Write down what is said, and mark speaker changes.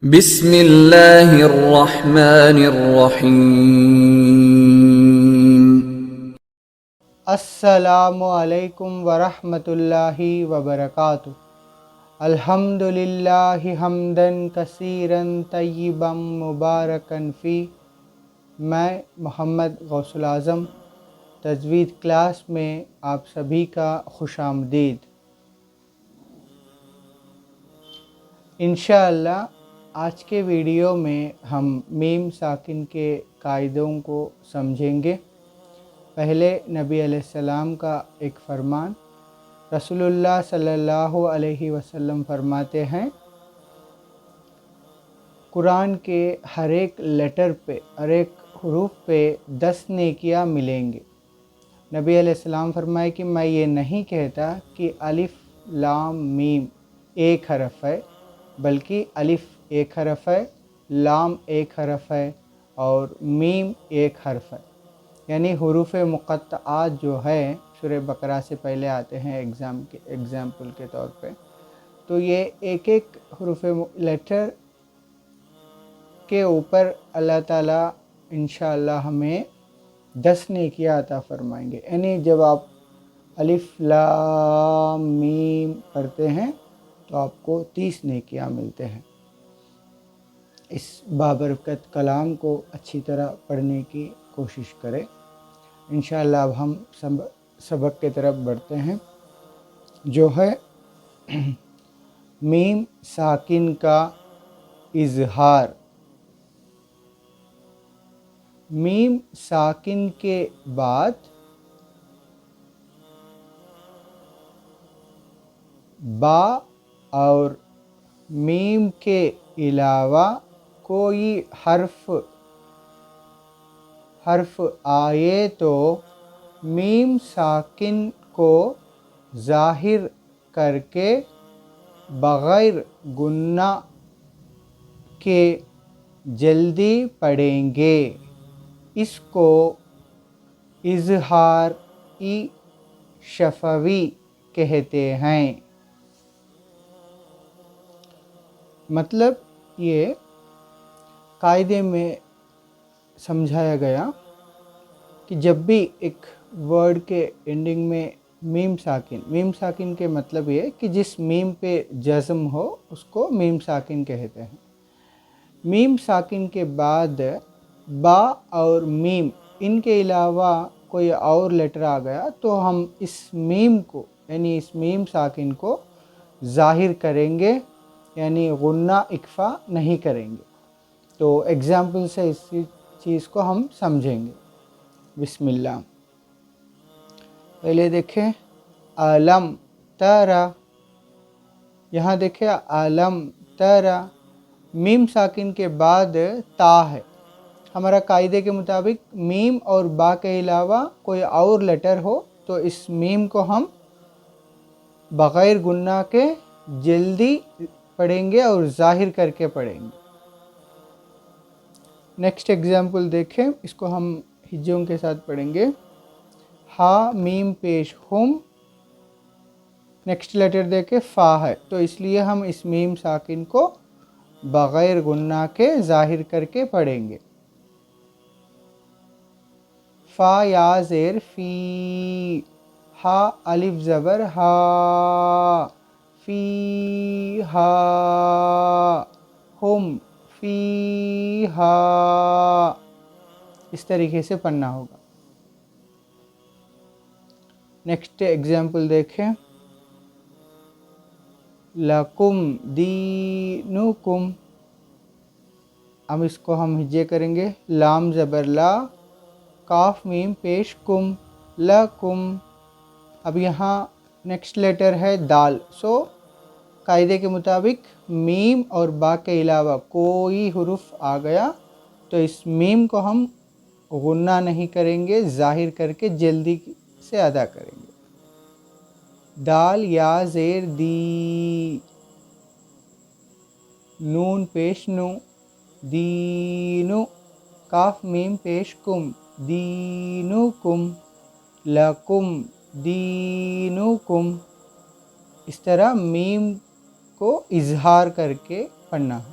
Speaker 1: بسم اللہ الرحمن الرحیم۔
Speaker 2: السلام علیکم ورحمۃ اللہ وبرکاتہ۔ الحمد للہ حمداً کثیراً طیباً مبارکاً فی۔ میں محمد غوث الاعظم تجوید کلاس میں آپ سبھی کا خوش آمدید۔ انشاءاللہ آج کے ویڈیو میں ہم میم ساکن کے قاعدوں کو سمجھیں گے۔ پہلے نبی علیہ السلام کا ایک فرمان، رسول اللہ صلی اللہ علیہ وسلم فرماتے ہیں، قرآن کے ہر ایک لیٹر پہ، ہر ایک حروف پہ 10 نیکیاں ملیں گے۔ نبی علیہ السلام فرمائے کہ میں یہ نہیں کہتا کہ الف لام میم ایک حرف ہے، بلکہ الف ایک حرف ہے، لام ایک حرف ہے اور میم ایک حرف ہے۔ یعنی حروف مقطعات جو ہے سورہ بقرہ سے پہلے آتے ہیں ایگزامپل کے طور پہ، تو یہ ایک ایک حروف لیٹر کے اوپر اللہ تعالیٰ انشاءاللہ ہمیں 10 نیکیاں عطا فرمائیں گے۔ یعنی جب آپ الف لام میم پڑھتے ہیں تو آپ کو 30 نیکیاں ملتے ہیں۔ اس بابرکت کلام کو اچھی طرح پڑھنے کی کوشش کریں۔ انشاءاللہ اب ہم سبق کی طرف بڑھتے ہیں، جو ہے میم ساکن کا اظہار۔ میم ساکن کے بعد با اور میم کے علاوہ کوئی حرف آئے تو میم ساکن کو ظاہر کر کے بغیر گنہ کے جلدی پڑھیں گے۔ اس کو اظہار شفوی کہتے ہیں۔ مطلب یہ قاعدے میں سمجھایا گیا کہ جب بھی ایک ورڈ کے اینڈنگ میں میم ساکن کے مطلب یہ کہ جس میم پہ جزم ہو اس کو میم ساکن کہتے ہیں۔ میم ساکن کے بعد با اور میم ان کے علاوہ کوئی اور لیٹر آ گیا تو ہم اس میم کو، یعنی اس میم ساکن کو ظاہر کریں گے، یعنی غنہ اکفا نہیں کریں گے۔ تو ایگزامپل سے اس چیز کو ہم سمجھیں گے۔ بسم اللہ۔ پہلے دیکھیں علم ترى، یہاں دیکھیں علم ترى، میم ساکن کے بعد تا ہے۔ ہمارا قاعدے کے مطابق میم اور با کے علاوہ کوئی اور لیٹر ہو تو اس میم کو ہم بغیر گنہ کے جلدی پڑھیں گے اور ظاہر کر کے پڑھیں گے۔ نیکسٹ ایگزامپل دیکھیں، اس کو ہم ہجوں کے ساتھ پڑھیں گے۔ ہا میم پیش ہم، نیکسٹ لیٹر دیکھیں فا ہے، تو اس لیے ہم اس میم ساکن کو بغیر گنہ کے ظاہر کر کے پڑھیں گے۔ فا یا زیر فی، ہا الف زبر ہا، فی ہا، ہم فی ہا، اس طریقے سے پڑھنا ہوگا۔ نیکسٹ ایگزامپل دیکھیں، لکم دینکم، اب اس کو ہم ہجے کریں گے۔ لام زبر لا، کاف میم پیش کم، لکم۔ اب یہاں نیکسٹ لیٹر ہے دال، سو قاعدے کے مطابق میم اور با کے علاوہ کوئی حرف آ گیا تو اس میم کو ہم غنہ نہیں کریں گے، ظاہر کر کے جلدی سے ادا کریں گے۔ دال یا زیر دی، نون پیش نو، دینو، کاف میم پیش کم، دینکم، لکم دینکم۔ اس طرح میم کو اظہار کر کے پڑھنا ہے۔